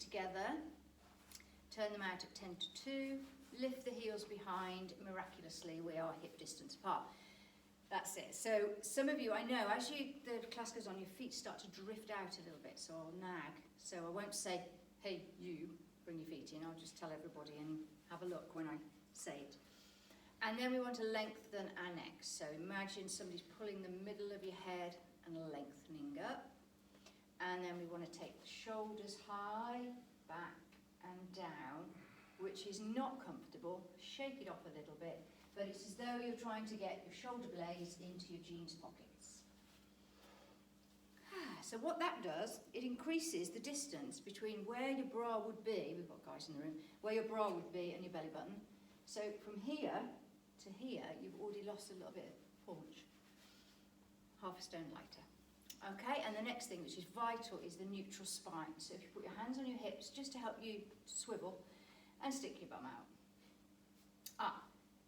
feet together, turn them out at 10 to 2, lift the heels behind, miraculously we are hip distance apart. That's it. So some of you, I know, as the class goes on, your feet start to drift out a little bit, so I'll nag. So I won't say, hey, you, bring your feet in. I'll just tell everybody and have a look when I say it. And then we want to lengthen our neck. So imagine somebody's pulling the middle of your head and lengthening up. And then we want to take the shoulders high, back and down, which is not comfortable. Shake it off a little bit, but it's as though you're trying to get your shoulder blades into your jeans pockets. So what that does, it increases the distance between where your bra would be, we've got guys in the room, where your bra would be and your belly button. So from here to here, you've already lost a little bit of paunch, half a stone lighter. Okay, and the next thing, which is vital, is the neutral spine. So if you put your hands on your hips, just to help you swivel, and stick your bum out.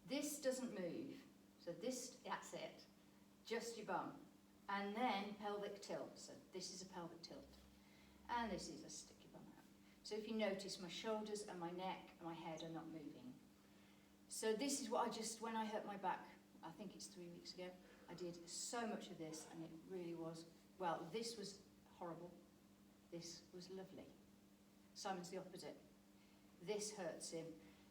This doesn't move. So that's it. Just your bum. And then pelvic tilt. So this is a pelvic tilt. And this is a stick your bum out. So if you notice, my shoulders and my neck and my head are not moving. So this is what when I hurt my back, I think it's 3 weeks ago, I did so much of this, and it really was, well, this was horrible. This was lovely. Simon's the opposite. This hurts him.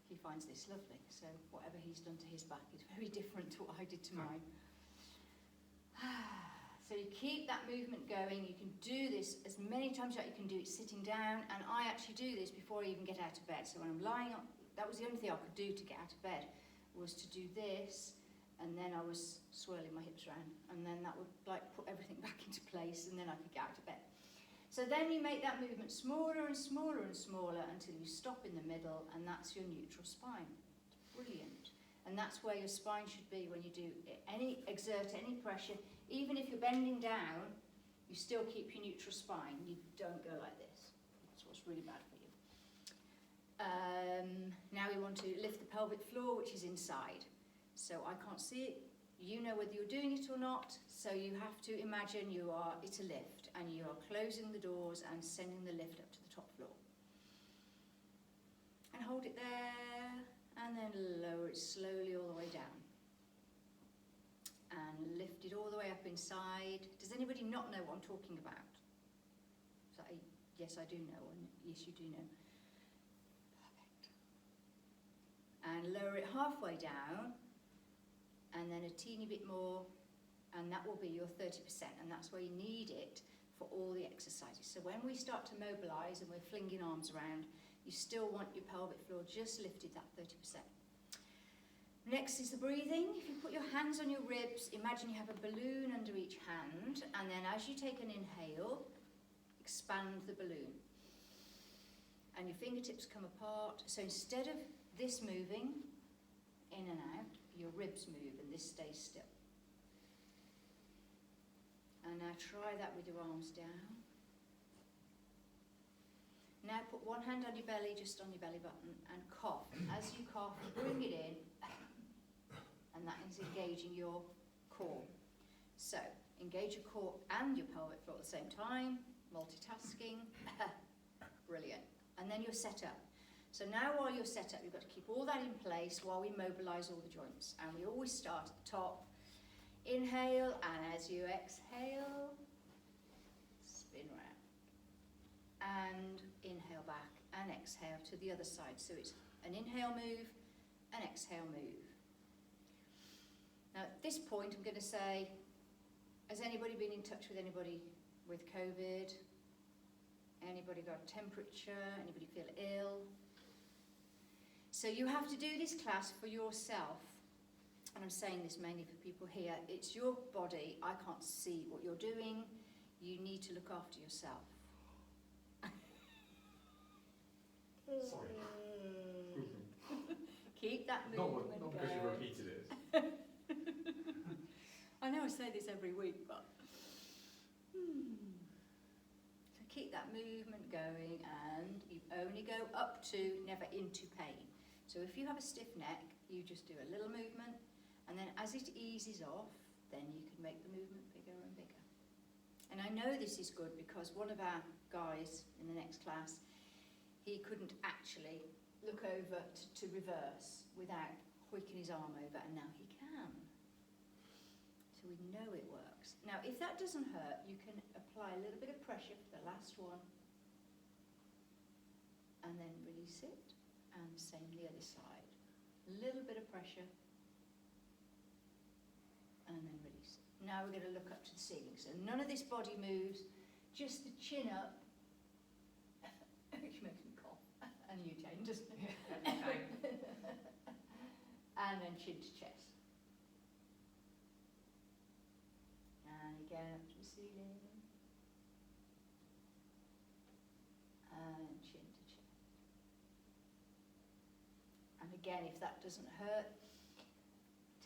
He finds this lovely. So whatever he's done to his back is very different to what I did to mine. So you keep that movement going. You can do this as many times as you can do it sitting down, and I actually do this before I even get out of bed. So when I'm lying on, that was the only thing I could do to get out of bed, was to do this, and then I was swirling my hips around, and then that would like put everything back into place, and then I could get out of bed. So then you make that movement smaller and smaller and smaller until you stop in the middle, and that's your neutral spine. It's brilliant. And that's where your spine should be when you do exert any pressure. Even if you're bending down, you still keep your neutral spine. You don't go like this. That's what's really bad for you. Now we want to lift the pelvic floor, which is inside. So I can't see it. You know whether you're doing it or not. So you have to imagine it's a lift, and you are closing the doors and sending the lift up to the top floor. And hold it there, and then lower it slowly all the way down. And lift it all the way up inside. Does anybody not know what I'm talking about? So yes, I do know, and yes, you do know. Perfect. And lower it halfway down, and then a teeny bit more, and that will be your 30%, and that's where you need it for all the exercises. So when we start to mobilise and we're flinging arms around, you still want your pelvic floor just lifted that 30%. Next is the breathing. If you put your hands on your ribs, imagine you have a balloon under each hand, and then as you take an inhale, expand the balloon. And your fingertips come apart. So instead of this moving in and out, your ribs move and this stays still. And now try that with your arms down. Now put one hand on your belly, just on your belly button, and cough. As you cough, bring it in, and that is engaging your core. So engage your core and your pelvic floor at the same time, multitasking. Brilliant. And then you're set up. So now while you're set up, you've got to keep all that in place while we mobilise all the joints. And we always start at the top. Inhale, and as you exhale, spin round. And inhale back, and exhale to the other side. So it's an inhale move, an exhale move. Now at this point, I'm going to say, has anybody been in touch with anybody with COVID? Anybody got a temperature? Anybody feel ill? So you have to do this class for yourself. And I'm saying this mainly for people here. It's your body. I can't see what you're doing. You need to look after yourself. Sorry. Keep that movement Not because you repeated it. I know I say this every week, but so keep that movement going, and you only go up to, never into pain. So if you have a stiff neck, you just do a little movement, and then as it eases off, then you can make the movement bigger and bigger. And I know this is good because one of our guys in the next class, he couldn't actually look over to reverse without hoiking his arm over, and now he can. So we know it works. Now, if that doesn't hurt, you can apply a little bit of pressure for the last one, and then release it, and same the other side. A little bit of pressure, and then release it. Now we're going to look up to the ceiling. So none of this body moves, just the chin up, which makes me cough, and you, Jane, doesn't it? And then chin to chest. And again up to the ceiling. And chin to chest. And again, if that doesn't hurt,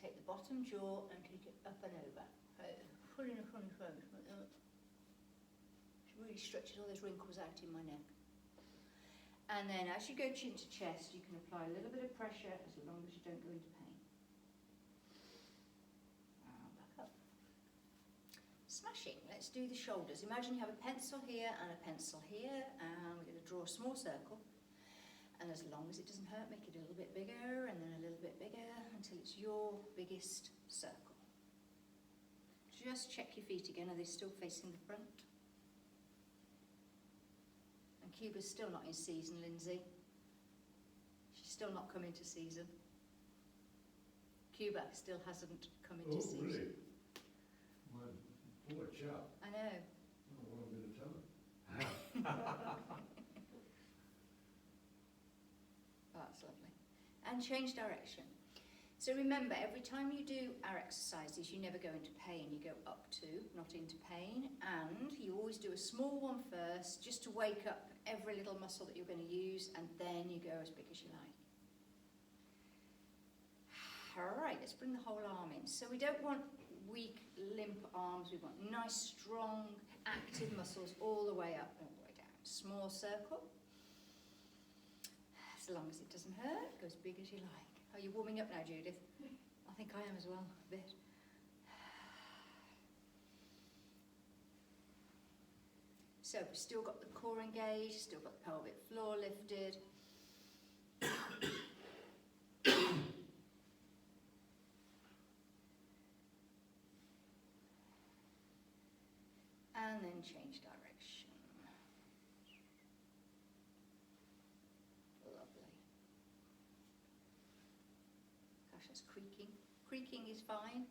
take the bottom jaw and kick it up and over. Pulling a funny front. Really stretches all those wrinkles out in my neck. And then as you go chin to chest, you can apply a little bit of pressure as long as you don't go into pain. Back up. Smashing. Let's do the shoulders. Imagine you have a pencil here and a pencil here, and we're going to draw a small circle. And as long as it doesn't hurt, make it a little bit bigger, and then a little bit bigger, until it's your biggest circle. Just check your feet again. Are they still facing the front? And Cuba's still not in season, Lindsay. She's still not come into season. Cuba still hasn't come into season. Really? My poor chap. I know. Oh, what am I going to tell him? That's lovely. And change direction. So remember, every time you do our exercises, you never go into pain. You go up to, not into pain. And you always do a small one first, just to wake up every little muscle that you're going to use, and then you go as big as you like. All right, let's bring the whole arm in. So we don't want weak, limp arms. We want nice, strong, active muscles all the way up and all the way down. Small circle. As long as it doesn't hurt, go as big as you like. Are you warming up now, Judith? I think I am as well, a bit. So we've still got the core engaged, still got the pelvic floor lifted. And then change direction. Lovely. Gosh, that's creaking. Creaking is fine.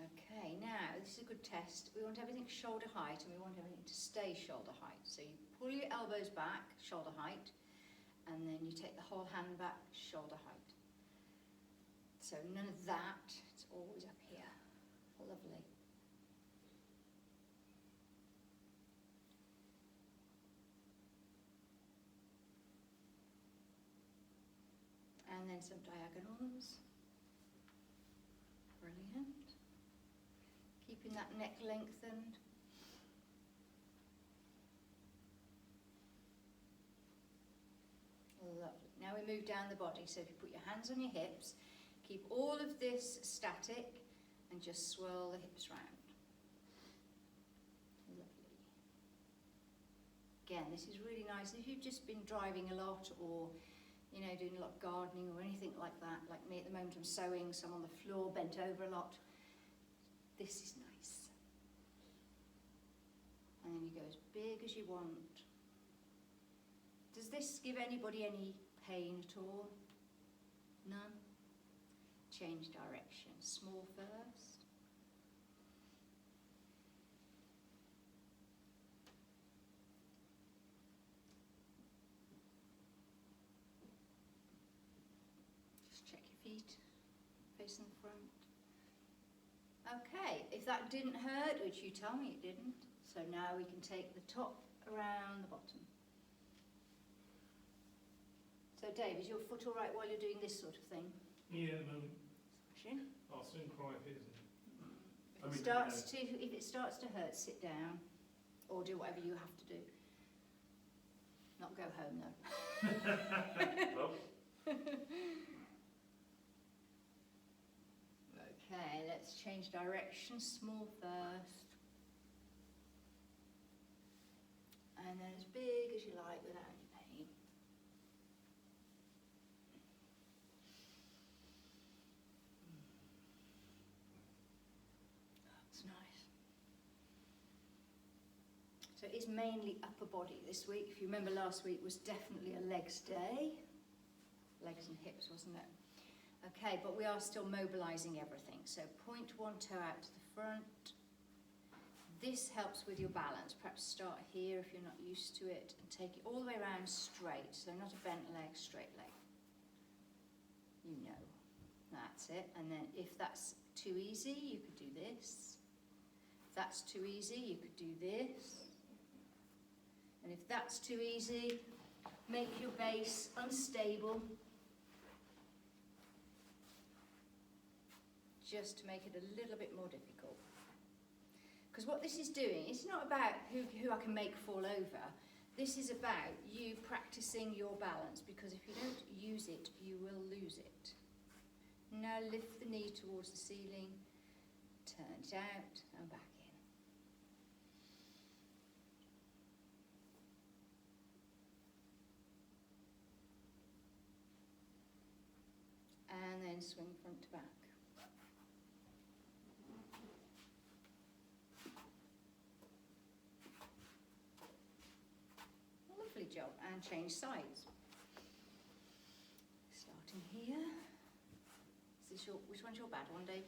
Okay, now this is a good test. We want everything shoulder height, and we want everything to stay shoulder height. So you pull your elbows back, shoulder height, and then you take the whole hand back, shoulder height. So none of that, it's always up here. Lovely. And then some diagonals. Brilliant. Keeping that neck lengthened. Lovely. Now we move down the body. So if you put your hands on your hips, keep all of this static and just swirl the hips round. Lovely. Again, this is really nice. If you've just been driving a lot, or doing a lot of gardening or anything like that, like me at the moment, I'm sewing, so I'm on the floor, bent over a lot. This is nice. And then you go as big as you want. Does this give anybody any pain at all? None? Change direction. Small first. Just check your feet, facing the front. Okay, if that didn't hurt, which you tell me it didn't, so now we can take the top around the bottom. So Dave, is your foot all right while you're doing this sort of thing? Yeah, at the moment. Smashing. I'll soon cry if it isn't. If it starts to hurt, sit down, or do whatever you have to do. Not go home though. Well, Okay, let's change direction, small first. And then as big as you like without any pain. That's nice. So it is mainly upper body this week. If you remember, last week was definitely a legs day. Legs and hips, wasn't it? Okay, but we are still mobilising everything. So point one toe out to the front. This helps with your balance. Perhaps start here if you're not used to it and take it all the way around straight. So not a bent leg, straight leg. You know, that's it. And then if that's too easy, you could do this. If that's too easy, you could do this. And if that's too easy, make your base unstable. Just to make it a little bit more difficult. Because what this is doing, it's not about who I can make fall over. This is about you practicing your balance, because if you don't use it, you will lose it. Now lift the knee towards the ceiling, turn it out and back in. And then swing front to back. Lovely job. And change sides. Starting here. Is this which one's your bad one, Dave?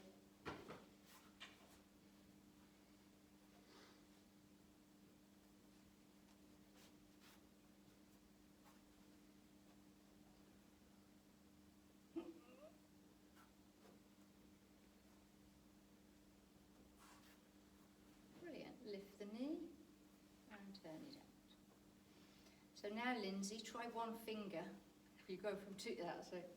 Brilliant. Lift the knee and turn it out. So now, Lindsay, try one finger. You go from two, that's it.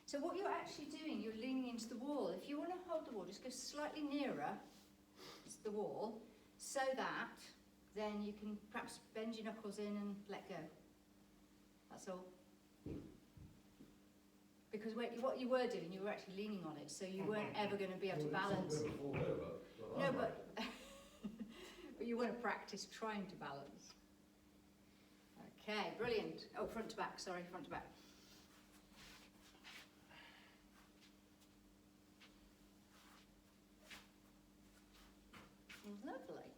So what you're actually doing, you're leaning into the wall. If you want to hold the wall, just go slightly nearer to the wall, so that then you can perhaps bend your knuckles in and let go. That's all. Because what you were doing, you were actually leaning on it, so you weren't ever going to be able to balance. No, but but you want to practice trying to balance. Okay, brilliant. Oh, front to back, sorry, front to back. Lovely.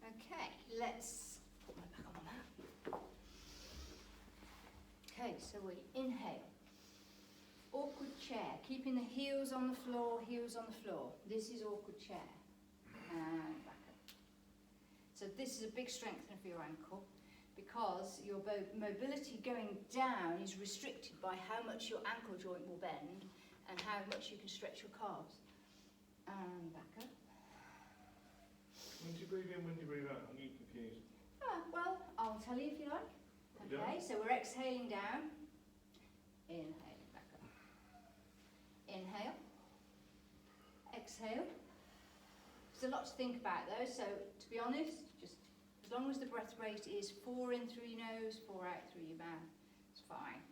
Okay, let's put my back on that. Okay, so we inhale. Awkward chair, keeping the heels on the floor, heels on the floor. This is awkward chair. And back up. So this is a big strengthener for your ankle, because your mobility going down is restricted by how much your ankle joint will bend and how much you can stretch your calves. And back up. When do you breathe in, when do you breathe out? I'm getting confused. Well, I'll tell you if you like. Okay, so we're exhaling down. Inhale, back up. Inhale. Exhale. There's a lot to think about though, so to be honest, just as long as the breath rate is 4 in through your nose, 4 out through your mouth, it's fine.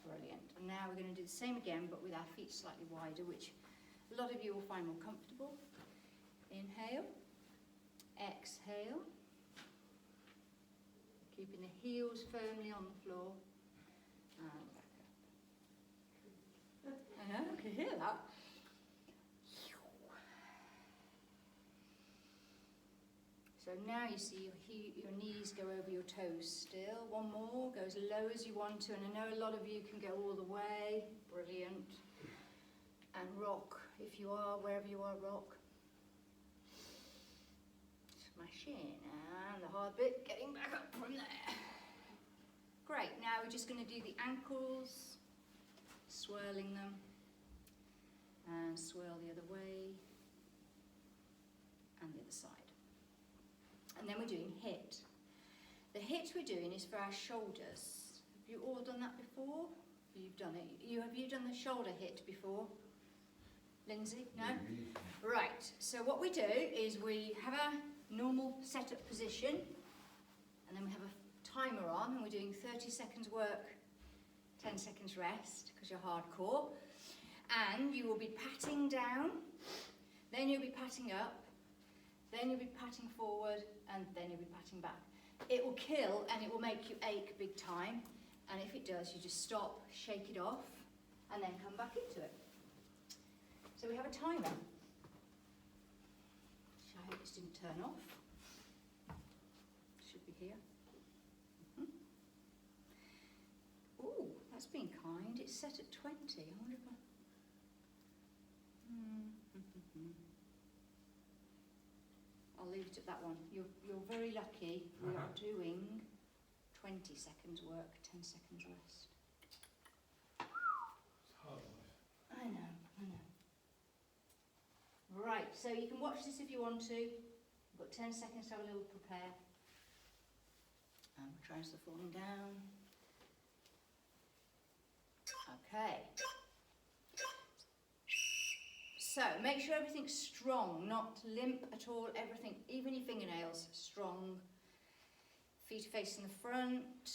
Brilliant. And now we're going to do the same again, but with our feet slightly wider, which a lot of you will find more comfortable. Inhale. Exhale. Keeping the heels firmly on the floor. And back up. I know, I can hear that. So now you see your knees go over your toes still. One more, go as low as you want to. And I know a lot of you can go all the way. Brilliant. And rock, if you are, wherever you are, rock. Smash in. And the hard bit, getting back up from there. Great, now we're just going to do the ankles. Swirling them. And swirl the other way. And the other side. And then we're doing hit. The hit we're doing is for our shoulders. Have you all done that before? You've done it. Have you done the shoulder hit before? Lindsay? No? Right, so what we do is we have a normal setup position, and then we have a timer on and we're doing 30 seconds work, 10 seconds rest, because you're hardcore. And you will be patting down, then you'll be patting up, then you'll be patting forward, and then you'll be patting back. It will kill and it will make you ache big time. And if it does, you just stop, shake it off, and then come back into it. So we have a timer. Which I hope this didn't turn off. Should be here. Ooh, that's been kind. It's set at 20. I wonder if I... I'll leave it at that one. You're very lucky. We are doing 20 seconds work, 10 seconds rest. It's hard life. I know. Right, so you can watch this if you want to. You've got 10 seconds to have a little prepare. And we're trying to falling down. Okay. So make sure everything's strong, not limp at all, everything, even your fingernails, strong. Feet facing the front.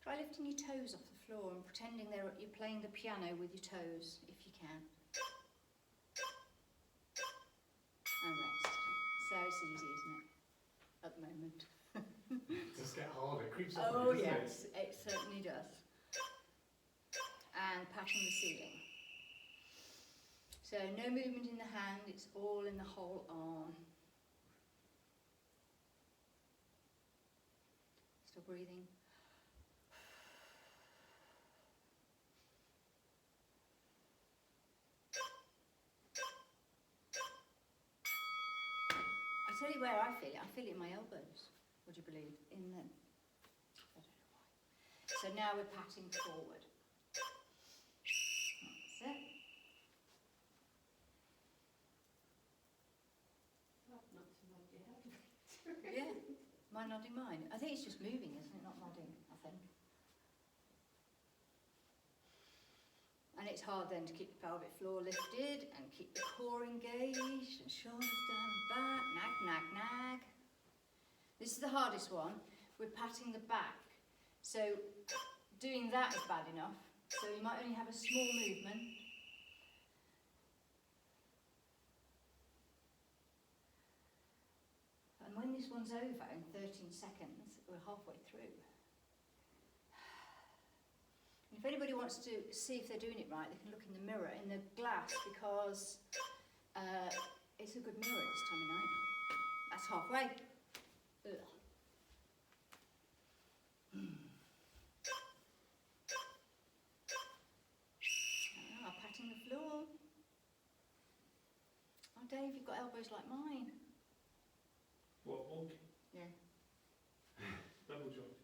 Try lifting your toes off the floor and pretending you're playing the piano with your toes, if you can. And rest. So it's easy, isn't it? At the moment. It does get harder. It creeps up. Oh doesn't yes, it certainly does. And patting the ceiling. So no movement in the hand, it's all in the whole arm. Still breathing. I'll tell you where I feel it. I feel it in my elbows. Would you believe? In them. I don't know why. So now we're patting forward. That's it. Yeah, am I nodding mine? I think it's just moving, isn't it? Not nodding, I think. And it's hard then to keep the pelvic floor lifted and keep the core engaged and shoulders down and back, nag, nag, nag. This is the hardest one. We're patting the back. So doing that is bad enough. So you might only have a small movement. And when this one's over in 13 seconds, we're halfway through. And if anybody wants to see if they're doing it right, they can look in the mirror, in the glass, because it's a good mirror this time of night. That's halfway. Ugh. Patting the floor. Oh, Dave, you've got elbows like mine. What, wonky? Yeah. Double joint.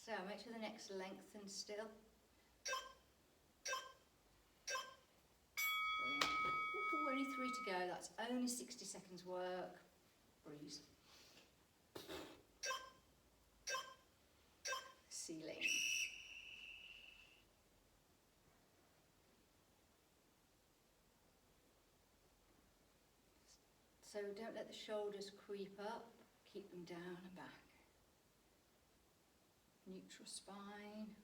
So make sure the neck's lengthened still. Brilliant. Ooh, only 3 to go. That's only 60 seconds work. Breeze. Ceiling. So don't let the shoulders creep up, keep them down and back. Neutral spine.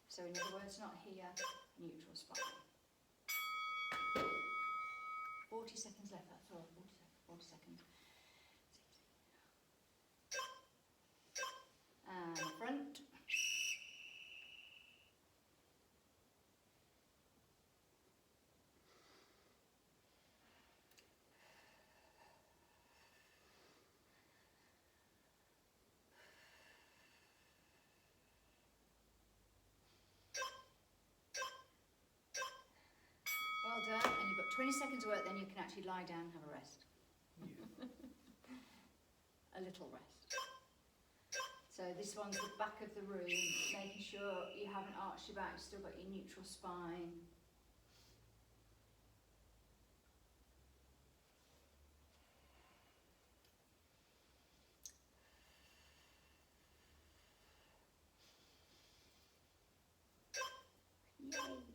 So in other words, not here, neutral spine. 40 seconds left, that's all, 40 seconds. And front. Well done, and you've got 20 seconds work, then you can actually lie down and have a rest. A little rest. So this one's the back of the room, making sure you haven't arched your back, you've still got your neutral spine. Yay!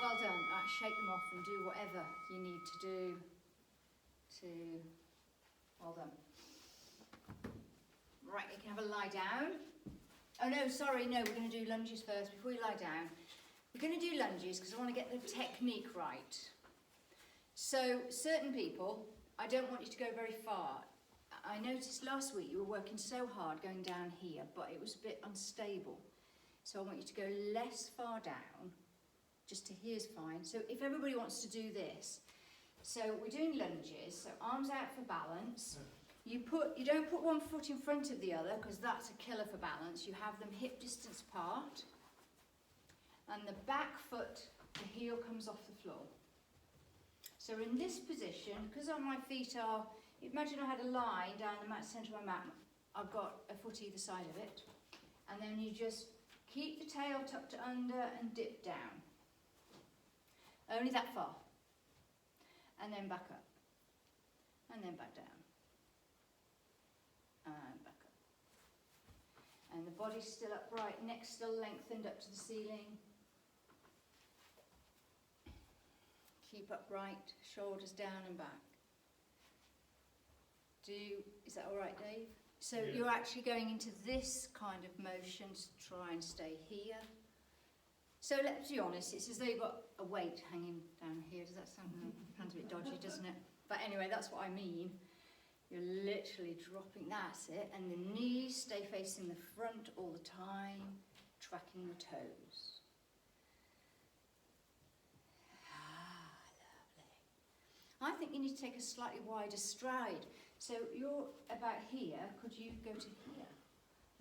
Well done, that shake them off and do whatever you need to do to, well done. Right, you can have a lie down. Oh no, sorry, no, we're going to do lunges first before you lie down. We're going to do lunges because I want to get the technique right. So, certain people, I don't want you to go very far. I noticed last week you were working so hard going down here, but it was a bit unstable. So I want you to go less far down, just to here's fine. So if everybody wants to do this, so we're doing lunges, so arms out for balance. You don't put one foot in front of the other because that's a killer for balance. You have them hip distance apart, and the back foot, the heel comes off the floor. So in this position, because my feet are, imagine I had a line down the centre of my mat, I've got a foot either side of it, and then you just keep the tail tucked under and dip down. Only that far. And then back up. And then back down. And back up. And the body's still upright, neck still lengthened up to the ceiling. Keep upright, shoulders down and back. Is that all right, Dave? So Yeah. You're actually going into this kind of motion to try and stay here. So let's be honest, it's as though you've got a weight hanging down here. Does that sound a bit dodgy, doesn't it? But anyway, that's what I mean. You're literally dropping, that's it. And the knees stay facing the front all the time, tracking the toes. I think you need to take a slightly wider stride. So you're about here, could you go to here?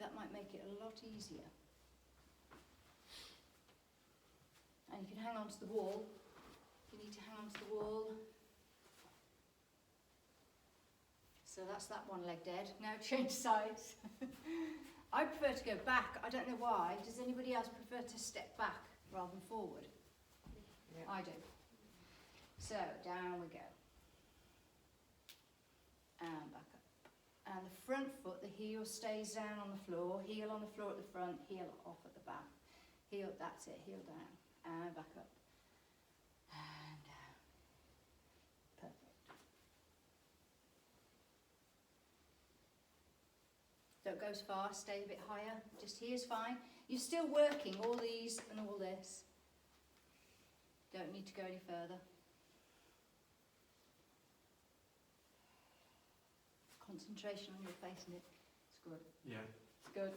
That might make it a lot easier. And you can hang on to the wall. You need to hang on to the wall. So that's that one leg dead. Now change sides. I prefer to go back. I don't know why. Does anybody else prefer to step back rather than forward? Yeah. I do. So down we go. And back up. And the front foot, the heel stays down on the floor, heel on the floor at the front, heel off at the back. Heel, that's it, heel down. And back up. And down. Perfect. Don't go as far, stay a bit higher. Just here's fine. You're still working all these and all this. Don't need to go any further. Concentration on your face, Nick. It's good. Yeah. It's good.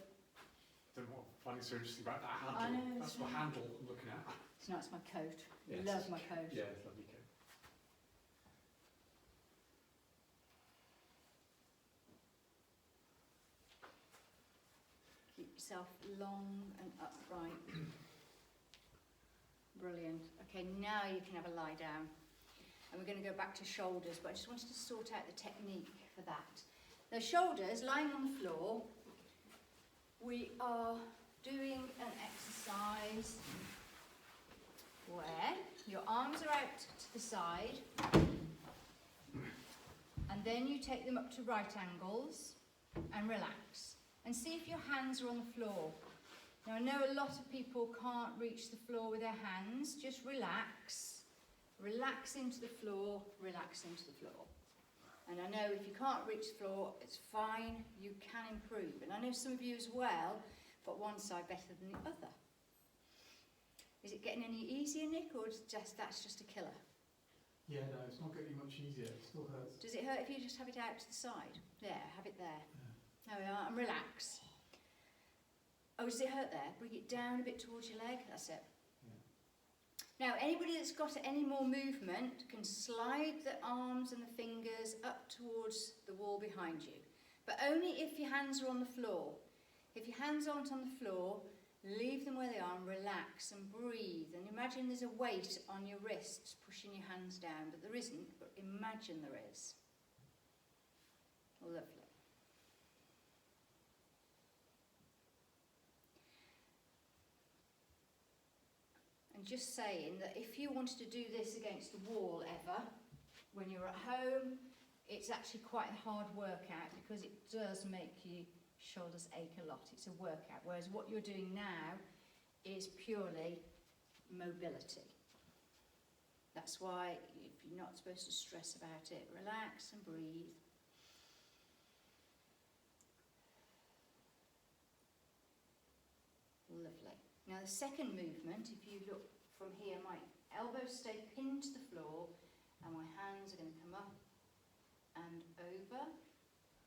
Don't know what I find so interesting about that handle. I know, That's what handle I'm looking at. It's nice, my coat. Yes. Love my coat. Yeah, it's lovely coat. Keep yourself long and upright. Brilliant. Okay, now you can have a lie down. And we're going to go back to shoulders, but I just wanted to sort out the technique for that. The shoulders, lying on the floor, we are doing an exercise where your arms are out to the side, and then you take them up to right angles and relax. And see if your hands are on the floor. Now I know a lot of people can't reach the floor with their hands. Just relax. Relax into the floor, relax into the floor. And I know if you can't reach the floor, it's fine, you can improve. And I know some of you as well, but one side better than the other. Is it getting any easier, Nick, or is that's just a killer? Yeah, no, it's not getting much easier. It still hurts. Does it hurt if you just have it out to the side? There, have it there. There we are, and relax. Oh, does it hurt there? Bring it down a bit towards your leg, that's it. Now, anybody that's got any more movement can slide the arms and the fingers up towards the wall behind you, but only if your hands are on the floor. If your hands aren't on the floor, leave them where they are and relax and breathe. And imagine there's a weight on your wrists pushing your hands down, but there isn't, but imagine there is. Lovely. And just saying that if you wanted to do this against the wall ever, when you're at home, it's actually quite a hard workout because it does make your shoulders ache a lot. It's a workout, whereas what you're doing now is purely mobility. That's why if you're not supposed to stress about it, relax and breathe. Lovely. Now the second movement, if you look from here, my elbows stay pinned to the floor and my hands are going to come up and over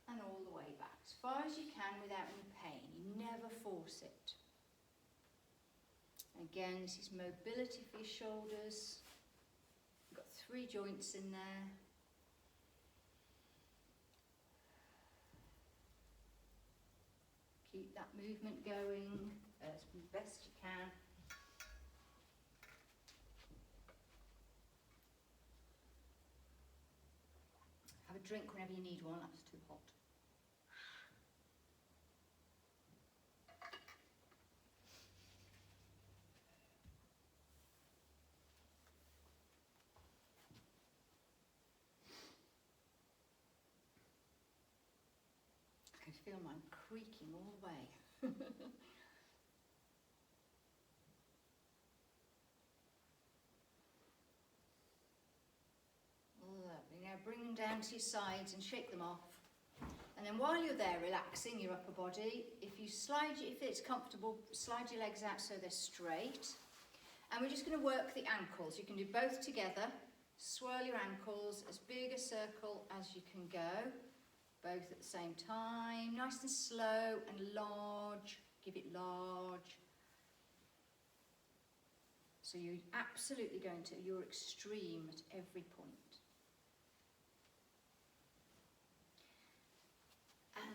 and all the way back, as far as you can without any pain. You never force it. Again, this is mobility for your shoulders. You've got 3 joints in there. Keep that movement going as best you can. Have a drink whenever you need one, that's too hot. I can feel mine creaking all the way. Lovely. Now bring them down to your sides and shake them off. And then while you're there relaxing your upper body, if it's comfortable, slide your legs out so they're straight. And we're just going to work the ankles. You can do both together. Swirl your ankles as big a circle as you can go. Both at the same time. Nice and slow and large. Give it large. So you're absolutely going to your extreme at every point.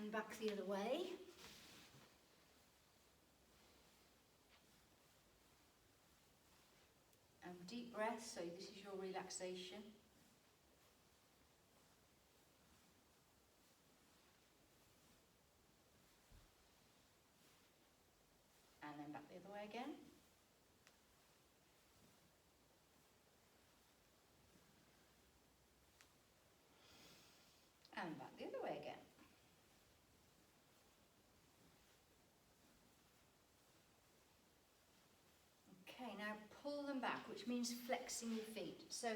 And back the other way. And deep breath, so this is your relaxation. And then back the other way again. And back the other way again. Okay, now pull them back, which means flexing your feet. So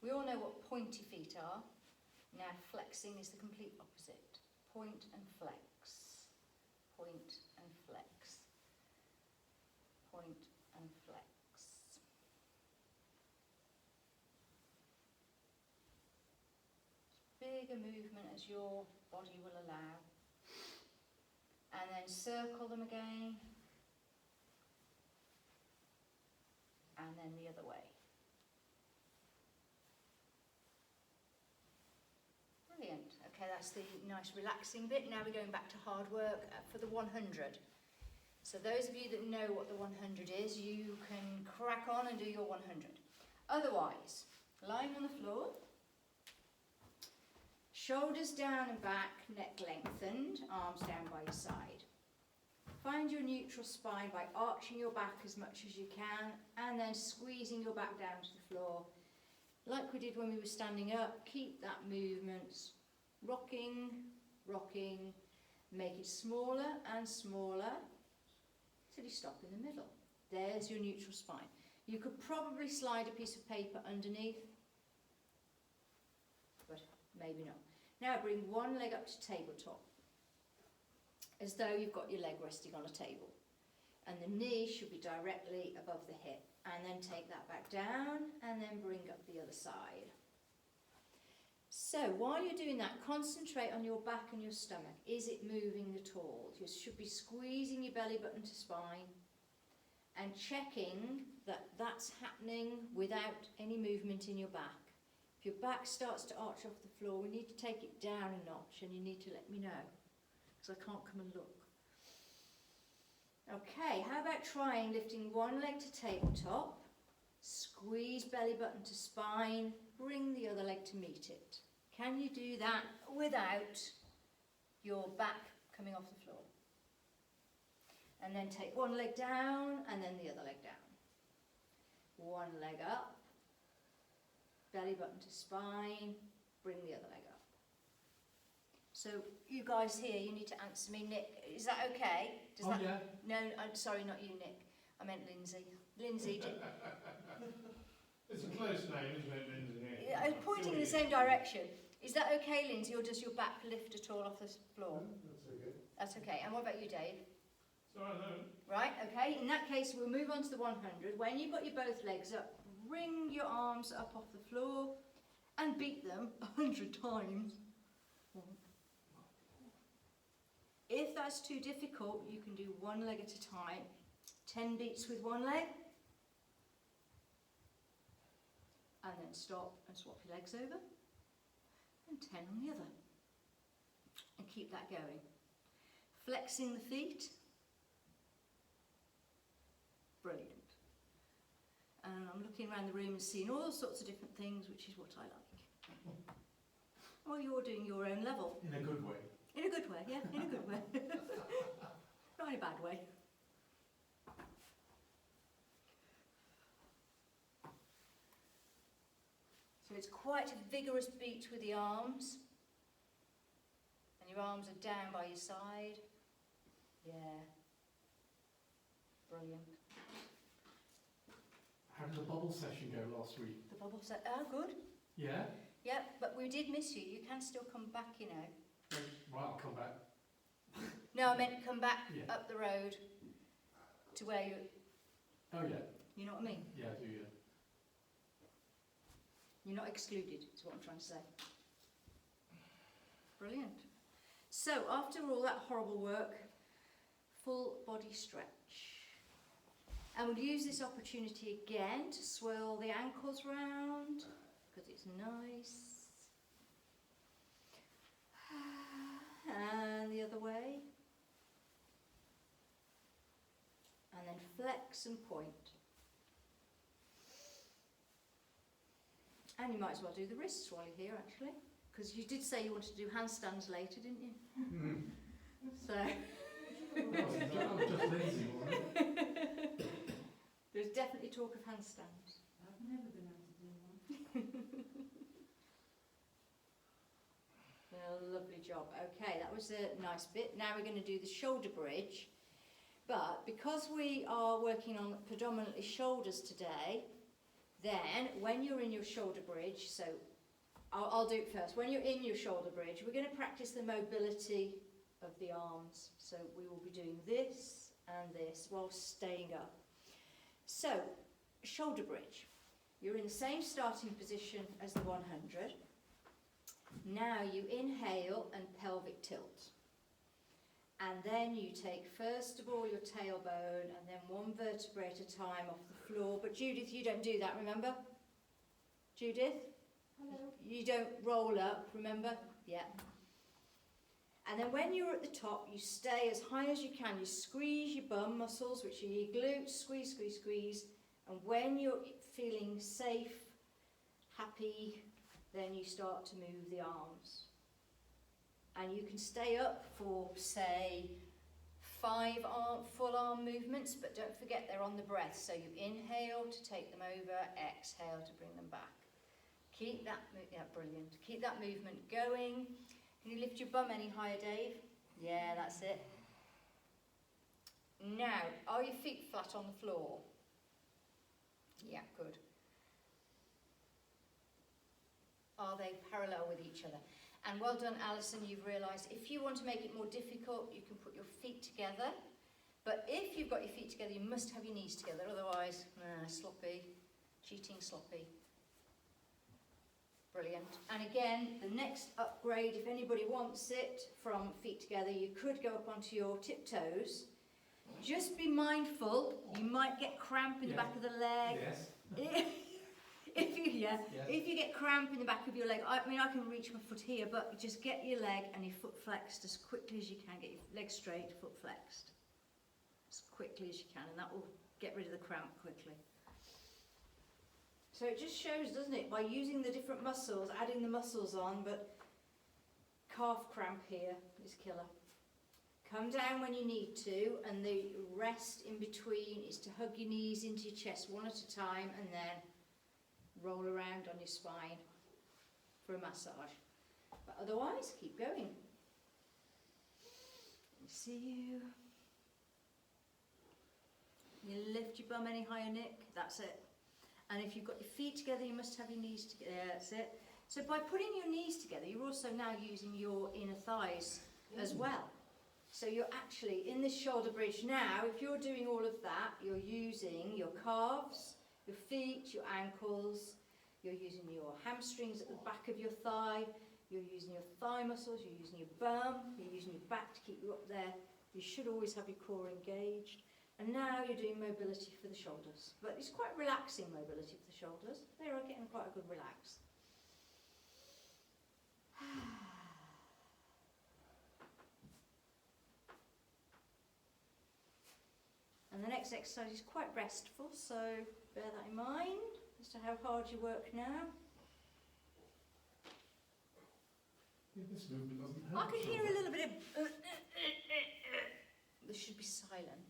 we all know what pointy feet are. Now flexing is the complete opposite. Point and flex. Point and flex. Point and flex. Bigger movement as your body will allow. And then circle them again. And then the other way. Brilliant. Okay, that's the nice relaxing bit. Now we're going back to hard work for the 100. So those of you that know what the 100 is, you can crack on and do your 100. Otherwise, lying on the floor, shoulders down and back, neck lengthened, arms down by your side. Find your neutral spine by arching your back as much as you can and then squeezing your back down to the floor. Like we did when we were standing up, keep that movement rocking, rocking, make it smaller and smaller till you stop in the middle. There's your neutral spine. You could probably slide a piece of paper underneath, but maybe not. Now bring one leg up to tabletop, as though you've got your leg resting on a table. And the knee should be directly above the hip. And then take that back down and then bring up the other side. So while you're doing that, concentrate on your back and your stomach. Is it moving at all? You should be squeezing your belly button to spine and checking that that's happening without any movement in your back. If your back starts to arch off the floor, we need to take it down a notch and you need to let me know, because I can't come and look. Okay, how about trying lifting one leg to tabletop, squeeze belly button to spine, bring the other leg to meet it. Can you do that without your back coming off the floor? And then take one leg down and then the other leg down. One leg up, belly button to spine, bring the other leg up. So you guys here, you need to answer me. Nick, is that okay? Yeah. No, I'm sorry, not you, Nick. I meant Lindsay. Lindsay, It's a close name, isn't it, Lindsay? I'm pointing in the same direction. Is that okay, Lindsay, or does your back lift at all off the floor? That's okay. That's okay. And what about you, Dave? Sorry, no. Right, okay. In that case, we'll move on to the 100. When you've got your both legs up, bring your arms up off the floor and beat them 100 times. If that's too difficult, you can do one leg at a time. 10 beats with one leg. And then stop and swap your legs over. And 10 on the other. And keep that going. Flexing the feet. Brilliant. And I'm looking around the room and seeing all sorts of different things, which is what I like. Well, you're doing your own level. In a good way. In a good way, yeah, in a good way. Not in a bad way. So it's quite a vigorous beat with the arms. And your arms are down by your side. Yeah. Brilliant. How did the bubble session go last week? The bubble set, oh good. Yeah? Yeah, but we did miss you. You can still come back, you know. Right, I'll come back. No, I meant come back Yeah. up the road to where you, Oh yeah. you know what I mean? Yeah, I do, yeah. You're not excluded, is what I'm trying to say. Brilliant. So, after all that horrible work, full body stretch. And we'll use this opportunity again to swirl the ankles round, because it's nice. And the other way. And then flex and point. And you might as well do the wrists while you're here, actually, because you did say you wanted to do handstands later, didn't you? So I was just lazy, wasn't it? there's definitely talk of handstands. I've never been able to do one. Well, lovely job. Okay, that was a nice bit. Now we're going to do the shoulder bridge. But because we are working on predominantly shoulders today, then when you're in your shoulder bridge, so I'll do it first. When you're in your shoulder bridge, we're going to practice the mobility of the arms. So we will be doing this and this while staying up. So, shoulder bridge. You're in the same starting position as the 100. Now you inhale and pelvic tilt. And then you take first of all your tailbone and then one vertebrae at a time off the floor. But Judith, you don't do that, remember? Judith? Hello. You don't roll up, remember? Yeah. And then when you're at the top, you stay as high as you can. You squeeze your bum muscles, which are your glutes, squeeze, squeeze, squeeze. And when you're feeling safe, happy, then you start to move the arms. And you can stay up for, say, 5 full arm movements, but don't forget they're on the breath. So you inhale to take them over, exhale to bring them back. Keep that, yeah, brilliant. Keep that movement going. Can you lift your bum any higher, Dave? Yeah, that's it. Now, are your feet flat on the floor? Yeah, good. Are they parallel with each other? And well done, Alison, you've realised if you want to make it more difficult, you can put your feet together. But if you've got your feet together, you must have your knees together, otherwise, sloppy, cheating sloppy. Brilliant. And again, the next upgrade, if anybody wants it, from feet together, you could go up onto your tiptoes. Just be mindful, you might get cramp in the back of the leg. Yes. If you get cramp in the back of your leg, I mean I can reach my foot here, but just get your leg and your foot flexed as quickly as you can. Get your leg straight, foot flexed as quickly as you can, and that will get rid of the cramp quickly. So it just shows, doesn't it, by using the different muscles, adding the muscles on, but calf cramp here is killer. Come down when you need to, and the rest in between is to hug your knees into your chest one at a time, and then roll around on your spine for a massage. But otherwise, keep going. See you. You lift your bum any higher, Nick. That's it. And if you've got your feet together, you must have your knees together. Yeah, that's it. So by putting your knees together, you're also now using your inner thighs as well. So you're actually in this shoulder bridge now. If you're doing all of that, you're using your calves, your feet, your ankles, you're using your hamstrings at the back of your thigh, you're using your thigh muscles, you're using your bum, you're using your back to keep you up there. You should always have your core engaged. And now you're doing mobility for the shoulders. But it's quite relaxing mobility for the shoulders. They are getting quite a good relax. And the next exercise is quite restful, so bear that in mind as to how hard you work now. Yeah, this movement doesn't I help. can hear a little bit of... This should be silent.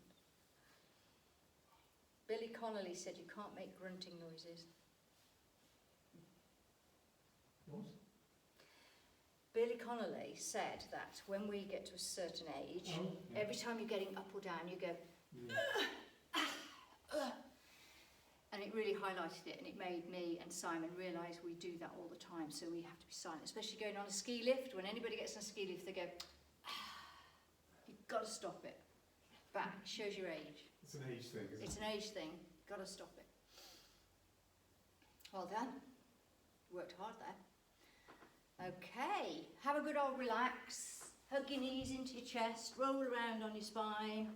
Billy Connolly said you can't make grunting noises. What? Billy Connolly said that when we get to a certain age, Oh, yeah. every time you're getting up or down, you go... Yeah. And it really highlighted it, and it made me and Simon realise we do that all the time, so we have to be silent, especially going on a ski lift. When anybody gets on a ski lift, they go, you've got to stop it. Back, shows your age. It's an age thing, isn't it? It's an age thing, got to stop it. Well done, worked hard there. Okay, have a good old relax, hug your knees into your chest, roll around on your spine.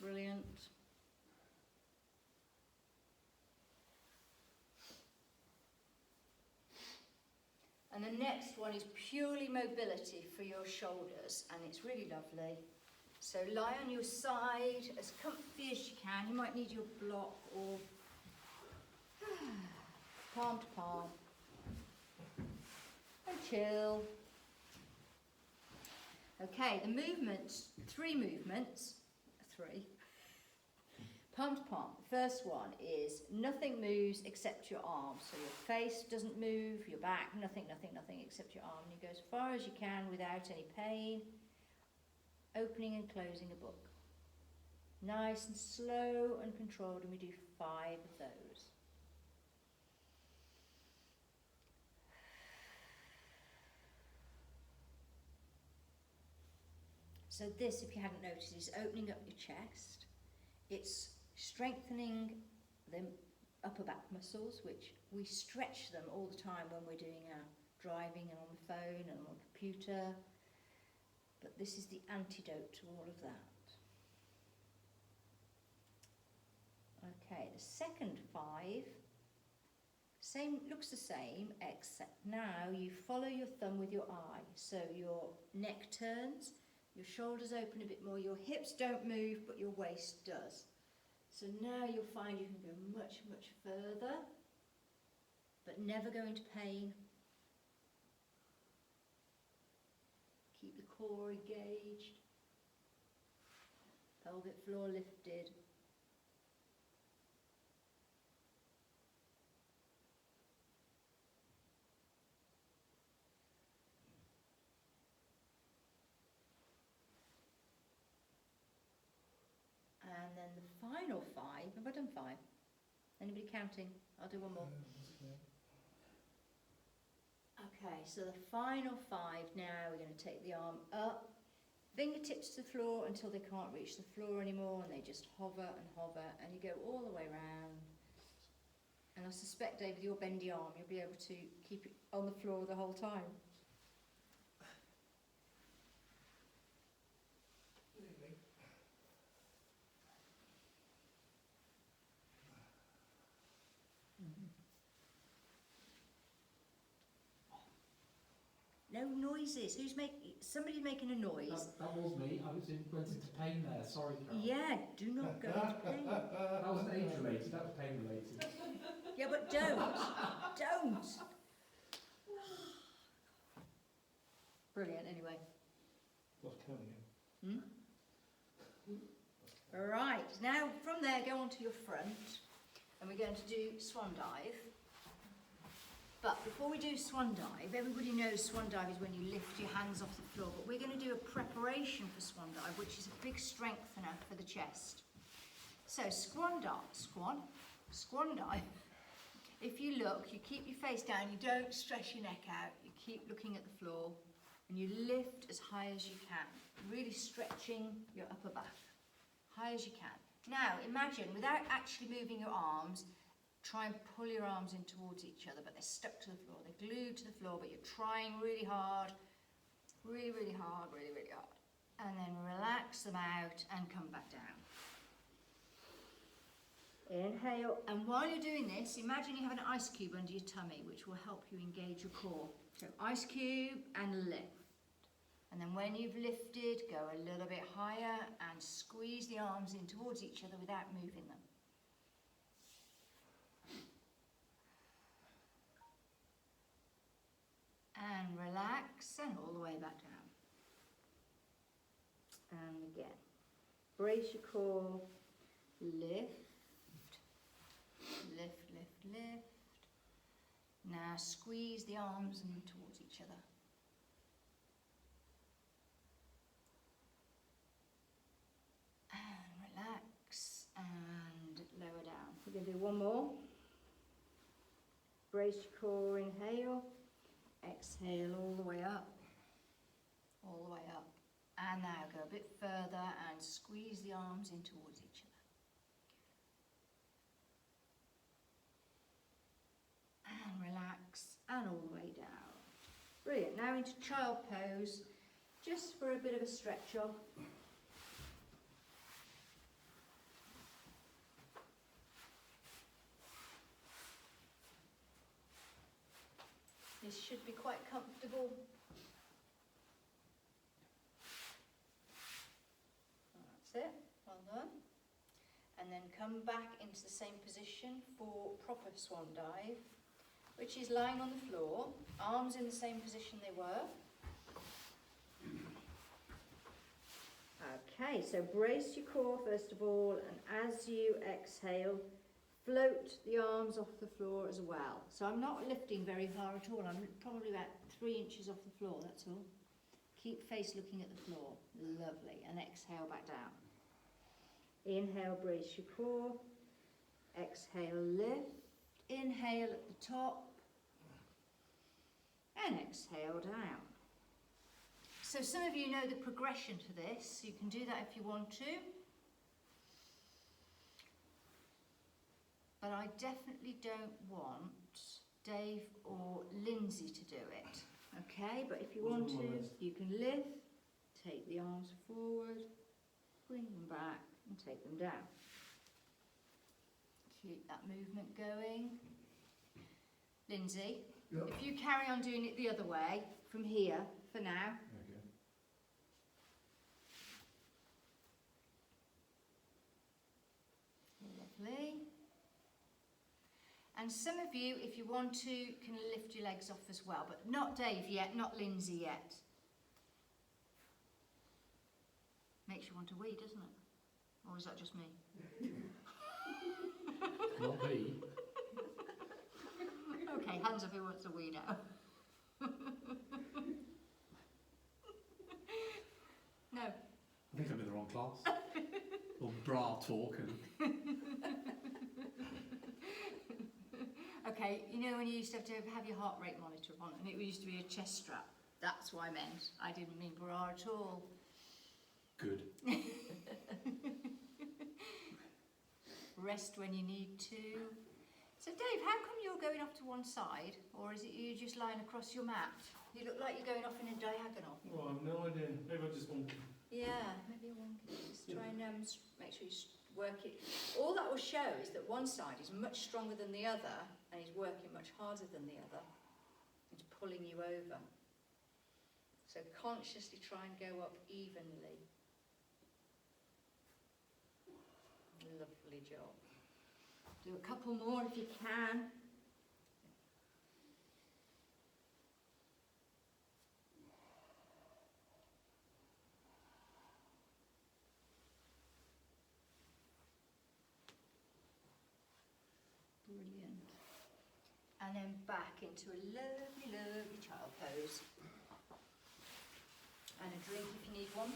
Brilliant. And the next one is purely mobility for your shoulders, and it's really lovely. So lie on your side as comfy as you can. You might need your block or palm to palm. And chill. Okay, the movements, 3 movements. 3. Palm to palm. The first one is nothing moves except your arms. So your face doesn't move, your back, nothing except your arm. And you go as far as you can without any pain. Opening and closing a book. Nice and slow and controlled, and we do 5 of those. So this, if you hadn't noticed, is opening up your chest. It's strengthening the upper back muscles, which we stretch them all the time when we're doing our driving and on the phone and on the computer. But this is the antidote to all of that. Okay, the second 5, looks the same, except now you follow your thumb with your eye. So your neck turns, your shoulders open a bit more, your hips don't move, but your waist does. So now you'll find you can go much, much further, but never go into pain. Keep the core engaged, pelvic floor lifted. And then the final 5, have I done 5? Anybody counting? I'll do one more. Okay, so the final 5 now, we're going to take the arm up, fingertips to the floor until they can't reach the floor anymore, and they just hover, and you go all the way around. And I suspect, Dave, with your bendy arm, you'll be able to keep it on the floor the whole time. No noises. Somebody's making a noise. That was me. I went into pain there. Sorry, Carol. Yeah, do not go into pain. That wasn't age related. That was pain related. Yeah, but don't. Don't. Brilliant, anyway. What's coming in? Right, now from there go on to your front, and we're going to do Swan Dive. But before we do Swan Dive, everybody knows Swan Dive is when you lift your hands off the floor, but we're going to do a preparation for Swan Dive, which is a big strengthener for the chest. So swan dive. If you look, you keep your face down, you don't stress your neck out, you keep looking at the floor and you lift as high as you can, really stretching your upper back, high as you can. Now imagine, without actually moving your arms, try and pull your arms in towards each other, but they're stuck to the floor, they're glued to the floor, but you're trying really hard, really, really hard, really, really hard. And then relax them out and come back down. Inhale, and while you're doing this, imagine you have an ice cube under your tummy, which will help you engage your core. So ice cube and lift. And then when you've lifted, go a little bit higher and squeeze the arms in towards each other without moving them. And relax, and all the way back down. And again, brace your core, lift. Lift, lift, lift. Now squeeze the arms in towards each other. And relax and lower down. We're going to do one more. Brace your core, inhale. Exhale all the way up. All the way up. And now go a bit further and squeeze the arms in towards each other. And relax, and all the way down. Brilliant. Now into child pose, just for a bit of a stretch off. This should be quite comfortable. That's it, well done. And then come back into the same position for proper swan dive, which is lying on the floor, arms in the same position they were. Okay, so brace your core first of all, and as you exhale, float the arms off the floor as well. So I'm not lifting very far at all, I'm probably about 3 inches off the floor, that's all. Keep face looking at the floor, lovely, and exhale back down. Inhale, brace your core, exhale, lift. Inhale at the top and exhale down. So some of you know the progression to this. You can do that if you want to. But I definitely don't want Dave or Lindsay to do it. Okay, but if you want to, you can lift, take the arms forward, bring them back and take them down. Keep that movement going. Lindsay, Yep. if you carry on doing it the other way, from here, for now. Okay. Lovely. And some of you, if you want to, can lift your legs off as well, but not Dave yet, not Lindsay yet. Makes you want to wee, doesn't it? Or is that just me? Not me. Okay, hands up who wants a wee now. No. I think I'm in the wrong class. Or bra talk and Okay, you know when you used to have your heart rate monitor on and it used to be a chest strap? That's what I meant. I didn't mean bra at all. good. Rest when you need to. So Dave, how come you're going off to one side? Or is it you just lying across your mat? You look like you're going off in a diagonal. Well, I've no idea. Maybe I just want to. Yeah, maybe one can just try and make sure you work it. All that will show is that one side is much stronger than the other and is working much harder than the other. It's pulling you over. So consciously try and go up evenly. Lovely job. Do a couple more if you can. Brilliant. And then back into a lovely, lovely child pose. And a drink if you need one.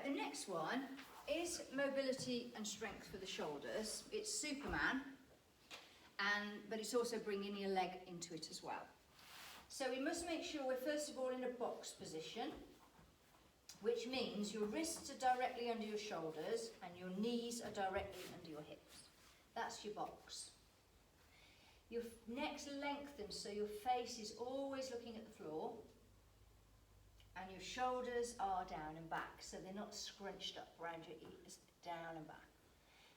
the next one is mobility and strength for the shoulders. It's Superman, but it's also bringing your leg into it as well. So we must make sure we're first of all in a box position, which means your wrists are directly under your shoulders and your knees are directly under your hips. That's your box. Your neck's lengthened so your face is always looking at the floor, and your shoulders are down and back, so they're not scrunched up around your ears, down and back.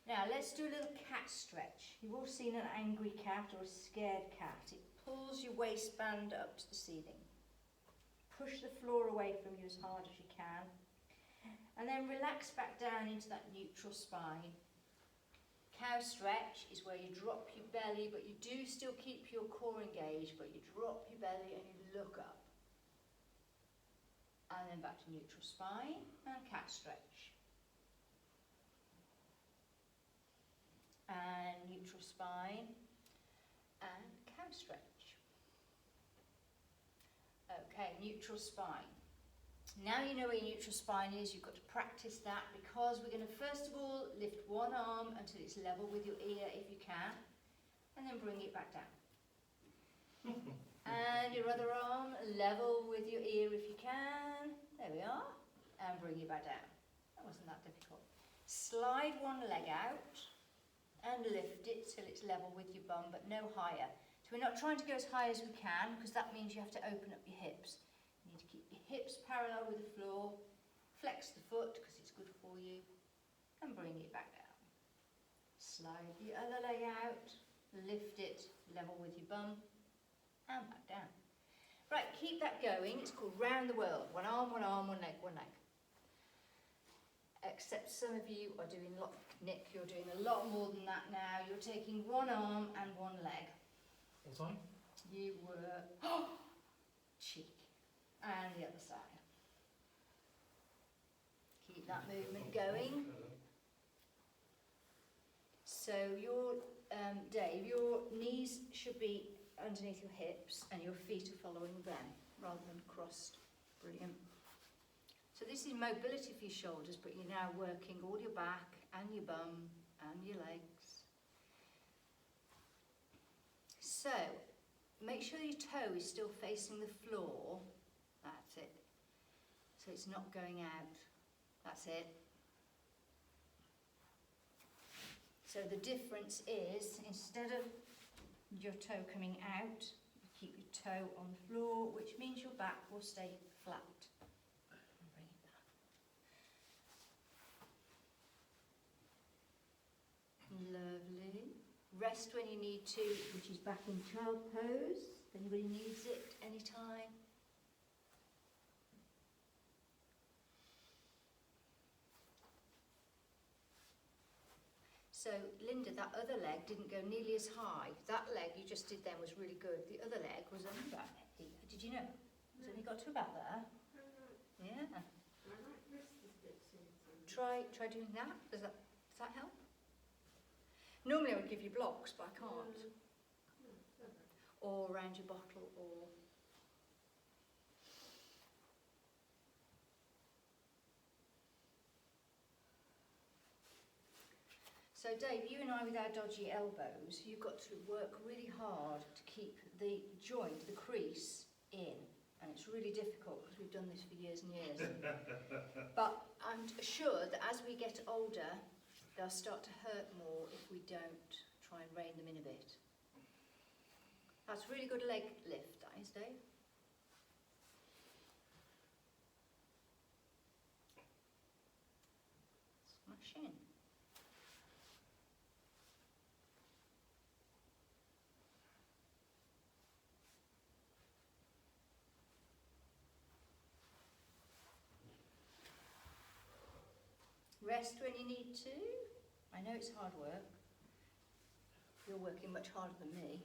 Now let's do a little cat stretch. You've all seen an angry cat or a scared cat. It pulls your waistband up to the ceiling. Push the floor away from you as hard as you can, and then relax back down into that neutral spine. Cow stretch is where you drop your belly, but you do still keep your core engaged, but you drop your belly and you look up. And then back to neutral spine and cat stretch. And neutral spine and cow stretch. Okay, neutral spine. Now you know where your neutral spine is. You've got to practice that, because we're going to first of all lift one arm until it's level with your ear if you can, and then bring it back down. And your other arm level with your ear if you can. There we are. And bring it back down. That wasn't that difficult. Slide one leg out and lift it till it's level with your bum, but no higher. So we're not trying to go as high as we can, because that means you have to open up your hips. You need to keep your hips parallel with the floor. Flex the foot because it's good for you. And bring it back down. Slide the other leg out. Lift it level with your bum. And back down. Right, keep that going. It's called round the world. One arm, one leg, one leg. Except some of you are doing Nick, you're doing a lot more than that now. You're taking one arm and one leg. What time? You were, cheek. And the other side. Keep that movement going. So your, Dave, your knees should be underneath your hips and your feet are following them rather than crossed. Brilliant. So this is mobility for your shoulders, but you're now working all your back and your bum and your legs. So make sure your toe is still facing the floor. That's it. So it's not going out. That's it. So the difference is, instead of your toe coming out, you keep your toe on the floor, which means your back will stay flat. And bring it down. Lovely. Rest when you need to, which is back in child pose. If anybody needs it anytime. So, Linda, that other leg didn't go nearly as high. That leg you just did then was really good. The other leg was only about here. Did you know? It's only got to about there. Yeah. Try doing that. Does that help? Normally I would give you blocks, but I can't. Or around your bottle, or... So Dave, you and I with our dodgy elbows, you've got to work really hard to keep the joint, the crease, in. And it's really difficult because we've done this for years and years. But I'm sure that as we get older, they'll start to hurt more if we don't try and rein them in a bit. That's really good leg lift, that is, Dave. Smash in. Rest when you need to. I know it's hard work. You're working much harder than me.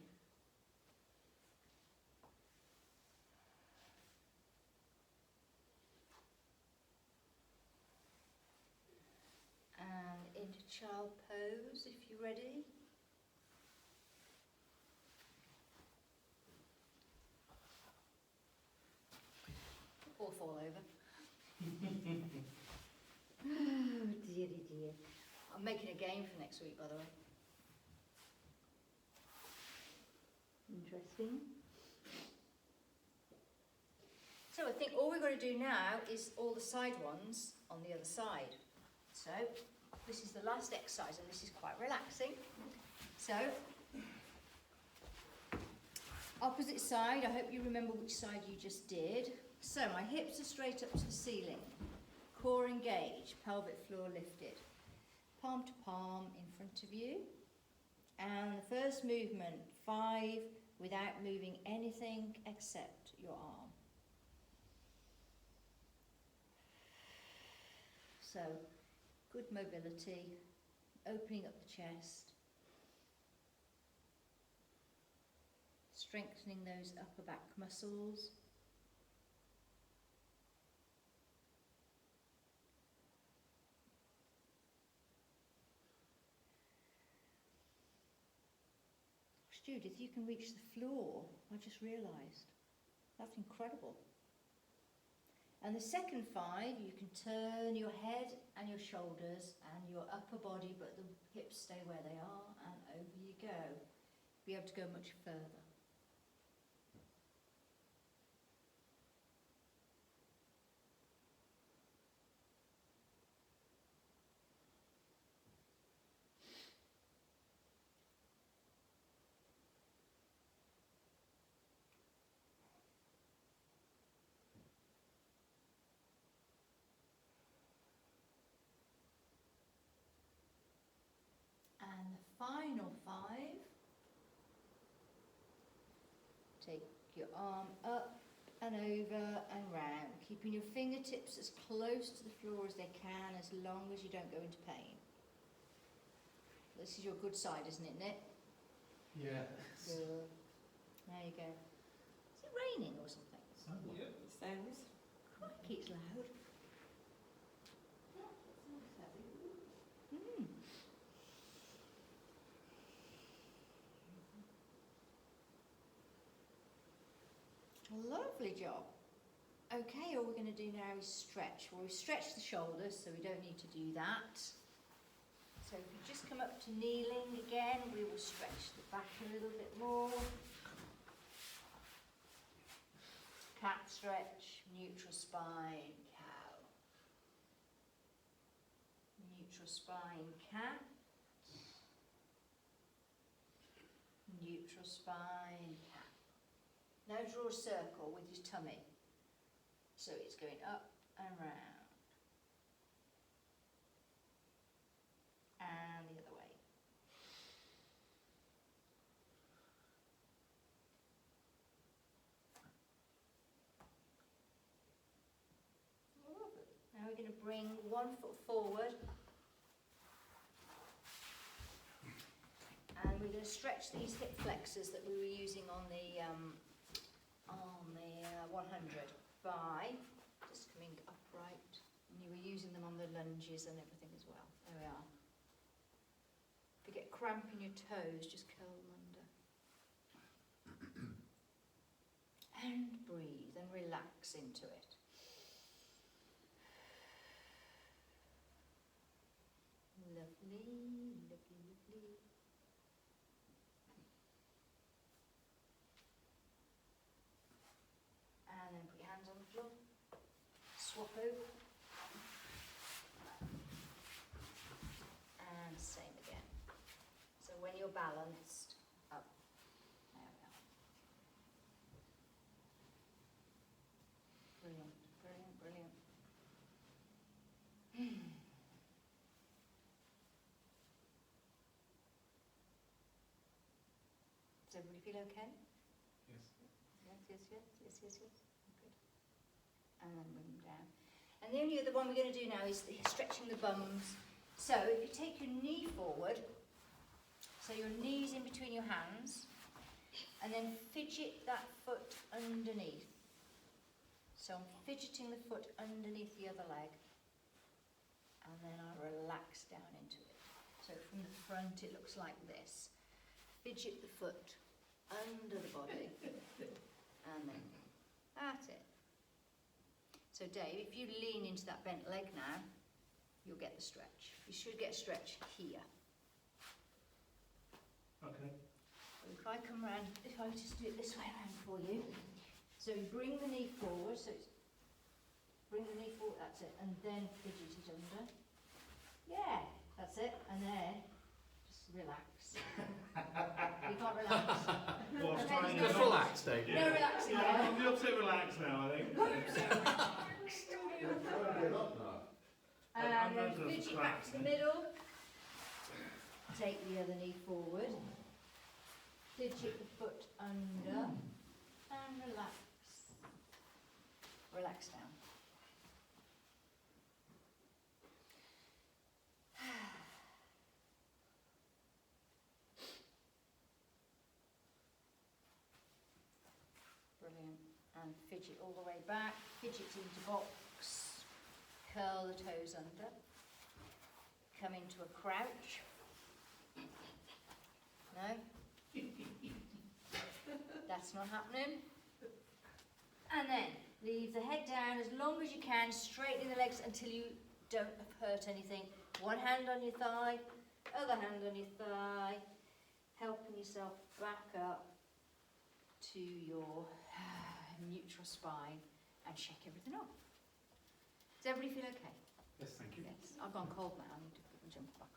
And into child pose if you're ready. Or fall over. Oh dearie dear. I'm making a game for next week, by the way. Interesting. So I think all we've got to do now is all the side ones on the other side. So this is the last exercise and this is quite relaxing. So opposite side, I hope you remember which side you just did. So my hips are straight up to the ceiling, core engaged, pelvic floor lifted, palm to palm in front of you. And the first movement, 5, without moving anything except your arm. So, good mobility, opening up the chest, strengthening those upper back muscles. Judith, you can reach the floor. I just realised. That's incredible. And the second 5, you can turn your head and your shoulders and your upper body, but the hips stay where they are, and over you go. Be able to go much further. And the final 5, take your arm up and over and round, keeping your fingertips as close to the floor as they can, as long as you don't go into pain. This is your good side, isn't it, Nick? Yeah. Good. There you go. Is it raining or something? Yep. Sounds. Crikey, it's loud. Mm. Lovely job. Okay, all we're going to do now is stretch. Well, we stretch the shoulders, so we don't need to do that. So if you just come up to kneeling again, we will stretch the back a little bit more. Cat stretch, neutral spine, cow. Neutral spine, cat. Neutral spine, cat. Now draw a circle with your tummy. So it's going up and round. And the other way. Lovely. Now we're going to bring one foot forward. And we're going to stretch these hip flexors that we were using on the 100 by just coming upright. And you were using them on the lunges and everything as well. There we are. If you get cramp in your toes, just curl them under. And breathe and relax into it. Lovely, lovely, lovely. And then put your hands on the floor. Swap over. And same again. So when you're balanced, up. There we are. Brilliant, brilliant, brilliant. Does everybody feel okay? Yes. Yes, yes, yes, yes, yes, yes. Good. And then bring them down. And the only other one we're going to do now is stretching the bums. So if you take your knee forward, so your knee's in between your hands, and then fidget that foot underneath. So I'm fidgeting the foot underneath the other leg, and then I relax down into it. So from the front it looks like this. Fidget the foot under the body, and then that's it. So Dave, if you lean into that bent leg now, you'll get the stretch. You should get a stretch here. Okay. So if I come round, if I just do it this way around for you, so you bring the knee forward, so it's, bring the knee forward, that's it, and then fidget it under. Yeah, that's it, and then just relax. You can't relax. What's Okay, trying Just no. relax, Dave. No relaxing Yeah, there. I'm a little bit relaxed now, I think. You're trying to get up now. And I'm then not sure if it's fidget back to the relaxing. middle. Take the other knee forward. Fidget the foot under. And relax. Relax down. Brilliant. And fidget all the way back. Fidget into box. Curl the toes under. Come into a crouch. No? That's not happening. And then leave the head down as long as you can, straightening the legs until you don't hurt anything. One hand on your thigh, other hand on your thigh, helping yourself back up to your neutral spine and shake everything off. Does everybody feel okay? Yes, thank you. Yes. I've gone cold now. I need to put my jumper back on.